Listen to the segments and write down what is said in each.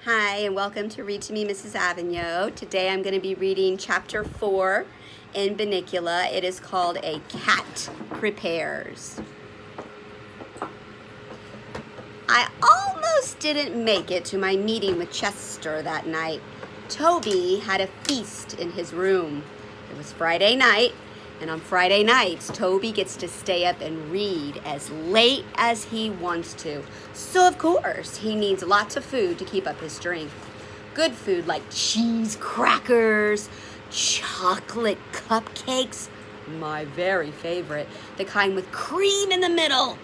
Hi, and welcome to Read to Me, Mrs. Avignon. Today I'm going to be reading Chapter 4 in Binoculars. It is called A Cat Prepares. I almost didn't make it to my meeting with Chester that night. Toby had a feast in his room. It was Friday night, and on Friday nights, Toby gets to stay up and read as late as he wants to. So, of course, he needs lots of food to keep up his strength. Good food like cheese crackers, chocolate cupcakes, my very favorite, the kind with cream in the middle.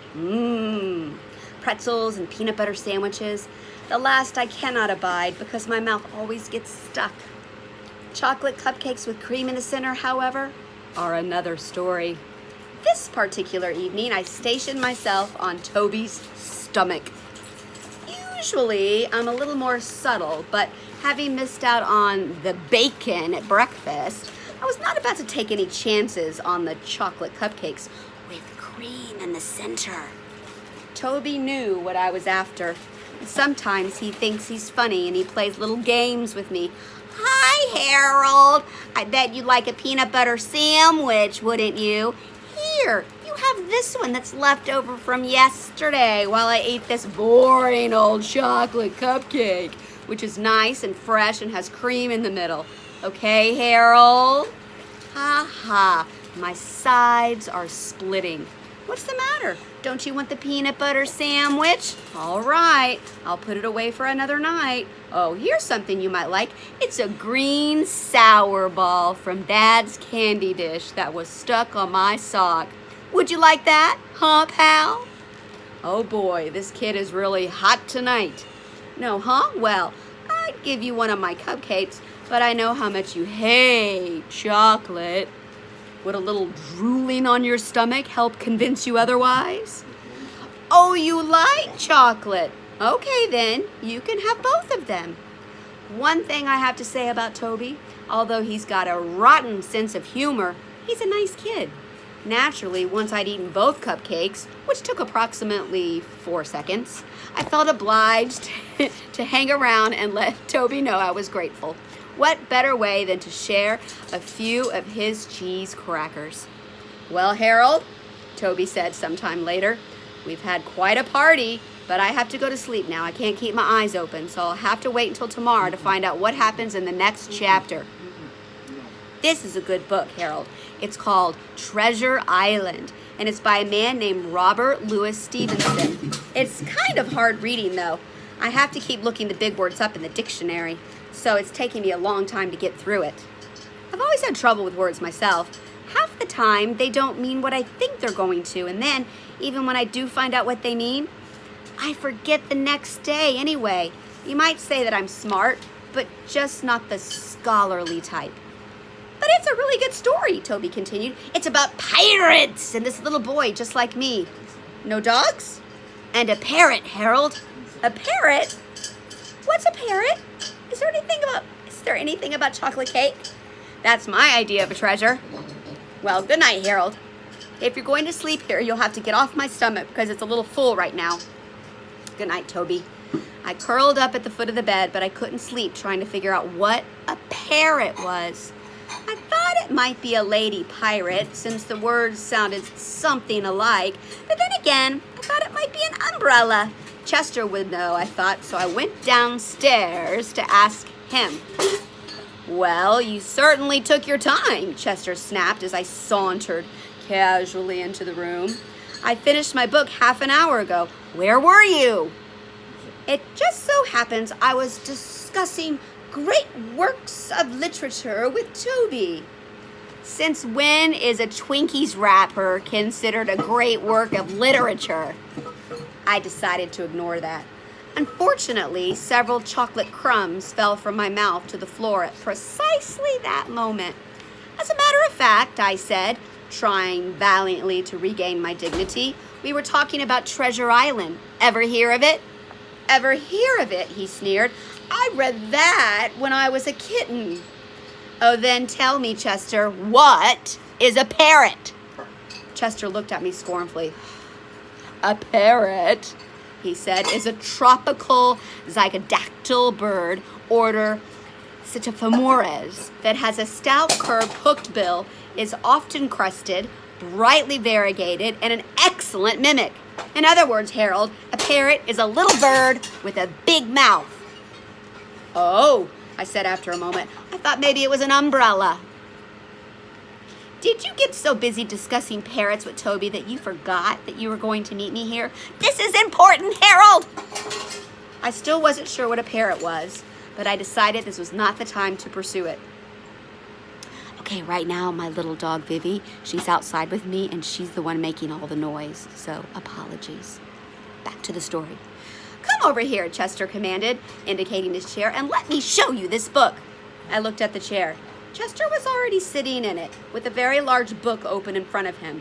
Pretzels and peanut butter sandwiches. The last I cannot abide because my mouth always gets stuck. Chocolate cupcakes with cream in the center, however, are another story. This particular evening, I stationed myself on Toby's stomach. Usually, I'm a little more subtle, but having missed out on the bacon at breakfast, I was not about to take any chances on the chocolate cupcakes with cream in the center. Toby knew what I was after. Sometimes he thinks he's funny and he plays little games with me. Hi, Harold. I bet you'd like a peanut butter sandwich, wouldn't you? Here, you have this one that's left over from yesterday while I ate this boring old chocolate cupcake, which is nice and fresh and has cream in the middle. Okay, Harold? Ha ha, my sides are splitting. What's the matter? Don't you want the peanut butter sandwich? All right, I'll put it away for another night. Oh, here's something you might like. It's a green sour ball from Dad's candy dish that was stuck on my sock. Would you like that, huh, pal? Oh boy, this kid is really hot tonight. No, huh? Well, I'd give you one of my cupcakes, but I know how much you hate chocolate. Would a little drooling on your stomach help convince you otherwise? Oh, you like chocolate? Okay then, you can have both of them. One thing I have to say about Toby, although he's got a rotten sense of humor, he's a nice kid. Naturally, once I'd eaten both cupcakes, which took approximately 4 seconds, I felt obliged to hang around and let Toby know I was grateful. What better way than to share a few of his cheese crackers? Well, Harold, Toby said sometime later, we've had quite a party, but I have to go to sleep now. I can't keep my eyes open, so I'll have to wait until tomorrow to find out what happens in the next chapter. This is a good book, Harold. It's called Treasure Island, and it's by a man named Robert Louis Stevenson. It's kind of hard reading, though. I have to keep looking the big words up in the dictionary, so it's taking me a long time to get through it. I've always had trouble with words myself. Half the time, they don't mean what I think they're going to, and then, even when I do find out what they mean, I forget the next day anyway. You might say that I'm smart, but just not the scholarly type. But it's a really good story, Toby continued. It's about pirates and this little boy just like me. No dogs? And a parrot, Harold. A parrot? What's a parrot? Is there anything about chocolate cake? That's my idea of a treasure. Well, good night, Harold. If you're going to sleep here, you'll have to get off my stomach because it's a little full right now. Good night, Toby. I curled up at the foot of the bed, but I couldn't sleep trying to figure out what a parrot was. I thought it might be a lady pirate since the words sounded something alike, but then again, I thought it might be an umbrella. Chester would know, I thought, so I went downstairs to ask him. Well, you certainly took your time, Chester snapped as I sauntered casually into the room. I finished my book half an hour ago. Where were you? It just so happens I was discussing great works of literature with Toby. Since when is a Twinkies wrapper considered a great work of literature? I decided to ignore that. Unfortunately, several chocolate crumbs fell from my mouth to the floor at precisely that moment. As a matter of fact, I said, trying valiantly to regain my dignity, we were talking about Treasure Island. Ever hear of it? Ever hear of it? He sneered. I read that when I was a kitten. Oh, then tell me, Chester, what is a parrot? Chester looked at me scornfully. A parrot? he said, is a tropical zygodactyl bird, order Citiphomores, that has a stout, curved, hooked bill, is often crested, brightly variegated, and an excellent mimic. In other words, Harold, a parrot is a little bird with a big mouth. Oh, I said after a moment. I thought maybe it was an umbrella. Did you get so busy discussing parrots with Toby that you forgot that you were going to meet me here? This is important, Harold! I still wasn't sure what a parrot was, but I decided this was not the time to pursue it. Okay, right now, my little dog, Vivi, she's outside with me, and she's the one making all the noise, so apologies. Back to the story. Come over here, Chester commanded, indicating his chair, and let me show you this book. I looked at the chair. Chester was already sitting in it, with a very large book open in front of him.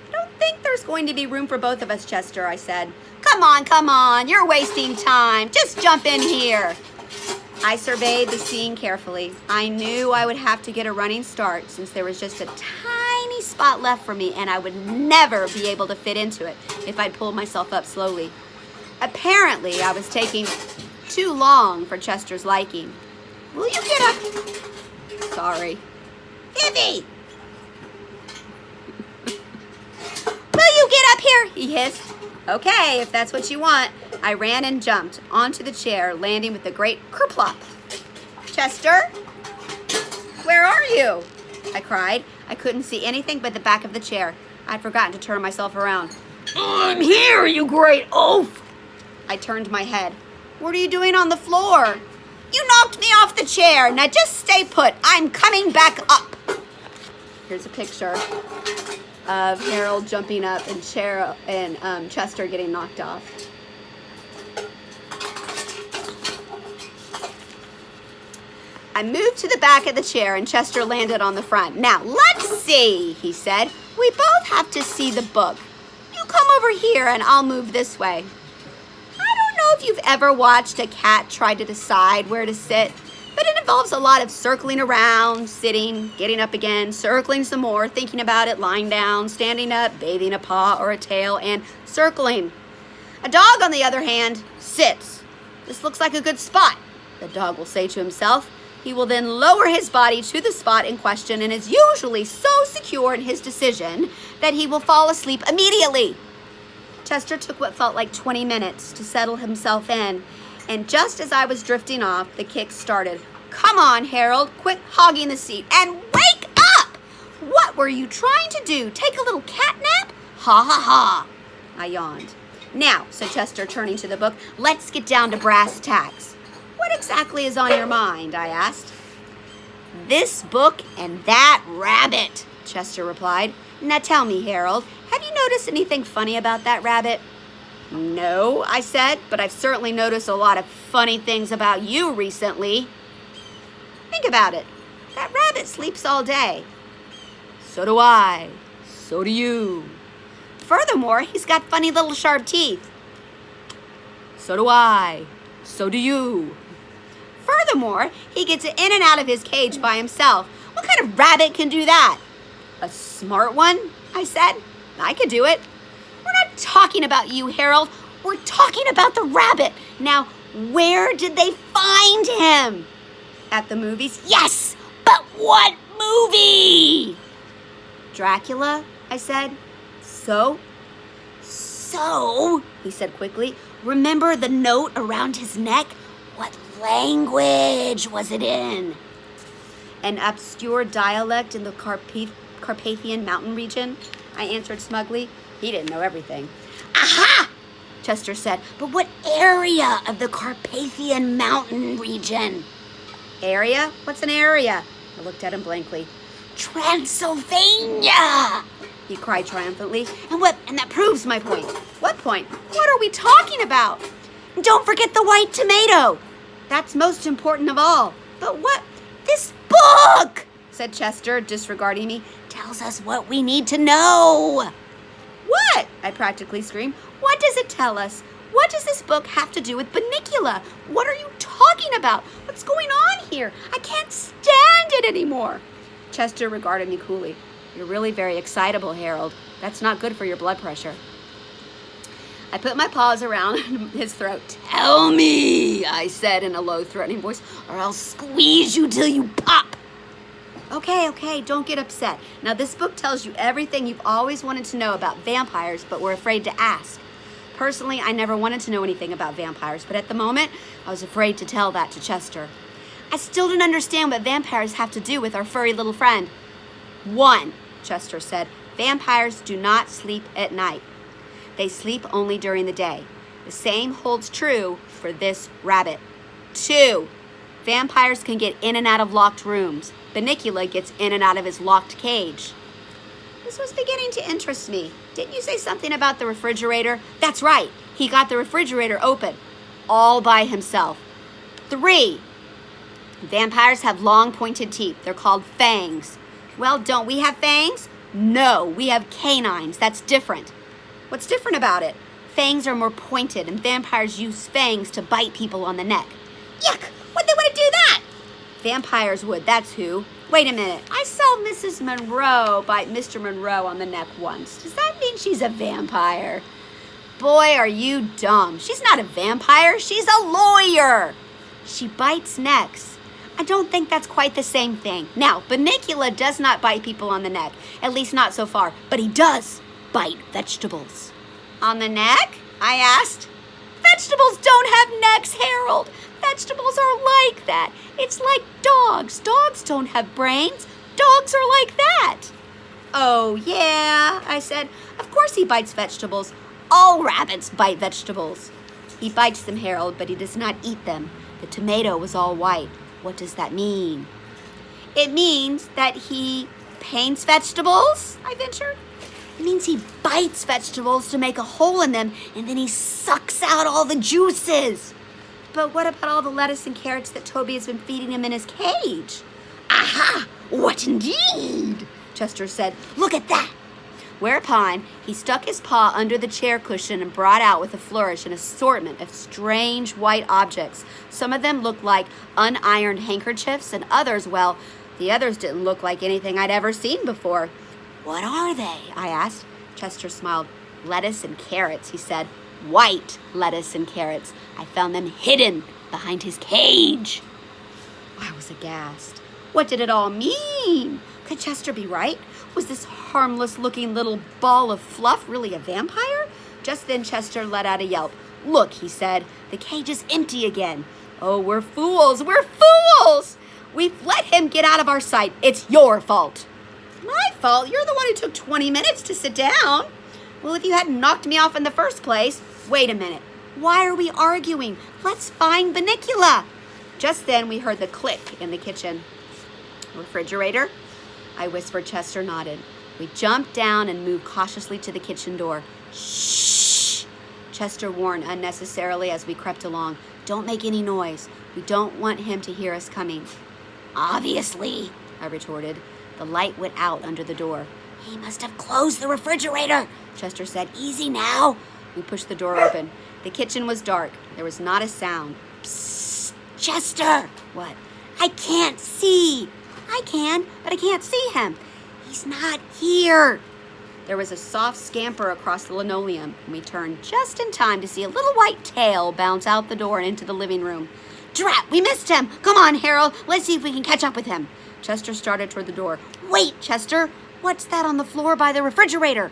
I don't think there's going to be room for both of us, Chester, I said. Come on, you're wasting time. Just jump in here. I surveyed the scene carefully. I knew I would have to get a running start since there was just a tiny spot left for me and I would never be able to fit into it if I'd pulled myself up slowly. Apparently, I was taking too long for Chester's liking. Will you get up? Sorry. Vivi! Will you get up here? He hissed. Okay, if that's what you want. I ran and jumped onto the chair, landing with a great kerplop. Chester? Where are you? I cried. I couldn't see anything but the back of the chair. I'd forgotten to turn myself around. I'm here, you great oaf! I turned my head. What are you doing on the floor? You knocked me off the chair. Now just stay put. I'm coming back up. Here's a picture of Harold jumping up and Chester getting knocked off. I moved to the back of the chair and Chester landed on the front. Now, let's see, he said. We both have to see the book. You come over here and I'll move this way. I don't know if you've ever watched a cat try to decide where to sit, but it involves a lot of circling around, sitting, getting up again, circling some more, thinking about it, lying down, standing up, bathing a paw or a tail, and circling. A dog, on the other hand, sits. This looks like a good spot, the dog will say to himself. He will then lower his body to the spot in question and is usually so secure in his decision that he will fall asleep immediately. Chester took what felt like 20 minutes to settle himself in, and just as I was drifting off, the kick started. Come on, Harold, quit hogging the seat and wake up! What were you trying to do? Take a little cat nap? Ha ha ha! I yawned. Now, said Chester, turning to the book, let's get down to brass tacks. What exactly is on your mind? I asked. This book and that rabbit, Chester replied. Now tell me, Harold, have you noticed anything funny about that rabbit? No, I said, but I've certainly noticed a lot of funny things about you recently. Think about it. That rabbit sleeps all day. So do I. So do you. Furthermore, he's got funny little sharp teeth. So do I. So do you. Furthermore, he gets in and out of his cage by himself. What kind of rabbit can do that? A smart one, I said. I could do it. We're not talking about you, Harold. We're talking about the rabbit. Now, where did they find him? At the movies? Yes, but what movie? Dracula, I said. So, he said quickly, remember the note around his neck? What language was it in? An obscure dialect in the Carpathian mountain region, I answered smugly. He didn't know everything. Aha! Chester said, but what area of the Carpathian mountain region? Area? What's an area? I looked at him blankly. Transylvania! He cried triumphantly. And that proves my point. What point? What are we talking about? Don't forget the white tomato. That's most important of all. But what? This book, said Chester, disregarding me, tells us what we need to know. What? I practically screamed. What does it tell us? What does this book have to do with Binocular? What are you talking about? What's going on here? I can't stand it anymore. Chester regarded me coolly. You're really very excitable, Harold. That's not good for your blood pressure. I put my paws around his throat. "Tell me," I said in a low, threatening voice, "or I'll squeeze you till you pop." Okay, don't get upset. Now, this book tells you everything you've always wanted to know about vampires, but were afraid to ask. Personally, I never wanted to know anything about vampires, but at the moment, I was afraid to tell that to Chester. I still don't understand what vampires have to do with our furry little friend. 1, Chester said, vampires do not sleep at night. They sleep only during the day. The same holds true for this rabbit. 2, vampires can get in and out of locked rooms. Binicula gets in and out of his locked cage. This was beginning to interest me. Didn't you say something about the refrigerator? That's right. He got the refrigerator open all by himself. 3, vampires have long pointed teeth. They're called fangs. Well, don't we have fangs? No, we have canines. That's different. What's different about it? Fangs are more pointed, and vampires use fangs to bite people on the neck. Yuck! What'd they want to do that? Vampires would, that's who. Wait a minute, I saw Mrs. Monroe bite Mr. Monroe on the neck once. Does that mean she's a vampire? Boy, are you dumb. She's not a vampire, she's a lawyer. She bites necks. I don't think that's quite the same thing. Now, Binicula does not bite people on the neck, at least not so far, but he does bite vegetables. On the neck? I asked. Vegetables don't have necks, Harold. Vegetables are like that. It's like dogs. Dogs don't have brains. Dogs are like that. Oh, yeah, I said. Of course he bites vegetables. All rabbits bite vegetables. He bites them, Harold, but he does not eat them. The tomato was all white. What does that mean? It means that he paints vegetables, I ventured. It means he bites vegetables to make a hole in them, and then he sucks out all the juices. But what about all the lettuce and carrots that Toby has been feeding him in his cage? Aha! What indeed? Chester said. Look at that! Whereupon, he stuck his paw under the chair cushion and brought out with a flourish an assortment of strange white objects. Some of them looked like unironed handkerchiefs, and others, well, the others didn't look like anything I'd ever seen before. What are they? I asked. Chester smiled. Lettuce and carrots, he said. White lettuce and carrots. I found them hidden behind his cage. I was aghast. What did it all mean? Could Chester be right? Was this harmless-looking little ball of fluff really a vampire? Just then Chester let out a yelp. Look, he said, the cage is empty again. Oh, we're fools! We're fools! We've let him get out of our sight. It's your fault. My fault? You're the one who took 20 minutes to sit down. Well, if you hadn't knocked me off in the first place. Wait a minute. Why are we arguing? Let's find Binicula. Just then we heard the click in the kitchen. Refrigerator? I whispered. Chester nodded. We jumped down and moved cautiously to the kitchen door. Shh! Chester warned unnecessarily as we crept along. Don't make any noise. We don't want him to hear us coming. Obviously, I retorted. The light went out under the door. He must have closed the refrigerator, Chester said. Easy now. We pushed the door open. The kitchen was dark. There was not a sound. Psst, Chester! What? I can't see. I can, but I can't see him. He's not here. There was a soft scamper across the linoleum, and we turned just in time to see a little white tail bounce out the door and into the living room. Drat, we missed him. Come on, Harold. Let's see if we can catch up with him. Chester started toward the door. Wait, Chester. What's that on the floor by the refrigerator?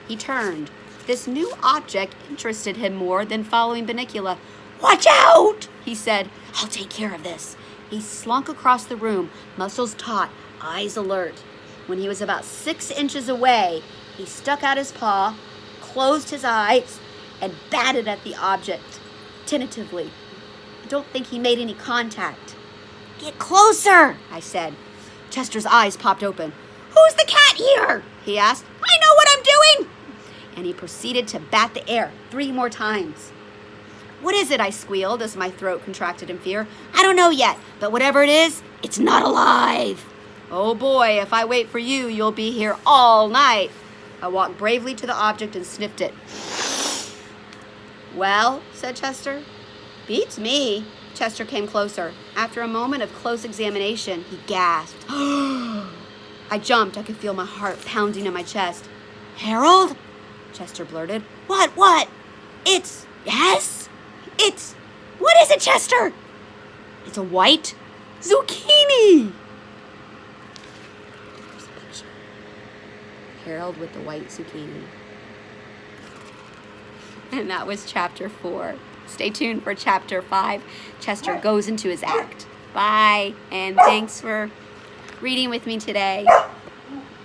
He turned. This new object interested him more than following Binicula. Watch out, he said. I'll take care of this. He slunk across the room, muscles taut, eyes alert. When he was about 6 inches away, he stuck out his paw, closed his eyes, and batted at the object, tentatively. I don't think he made any contact. Get closer, I said. Chester's eyes popped open. Who's the cat here? He asked. I know what I'm doing. And he proceeded to bat the air 3 more times. What is it? I squealed as my throat contracted in fear. I don't know yet, but whatever it is, it's not alive. Oh boy, if I wait for you, you'll be here all night. I walked bravely to the object and sniffed it. Well, said Chester. Beats me. Chester came closer. After a moment of close examination, he gasped. I jumped. I could feel my heart pounding in my chest. Harold? Chester blurted. What? Yes, what is it, Chester? It's a white zucchini. Here's a picture. Harold with the white zucchini. And that was chapter 4. Stay tuned for chapter 5. Chester goes into his act. Bye, and thanks for reading with me today.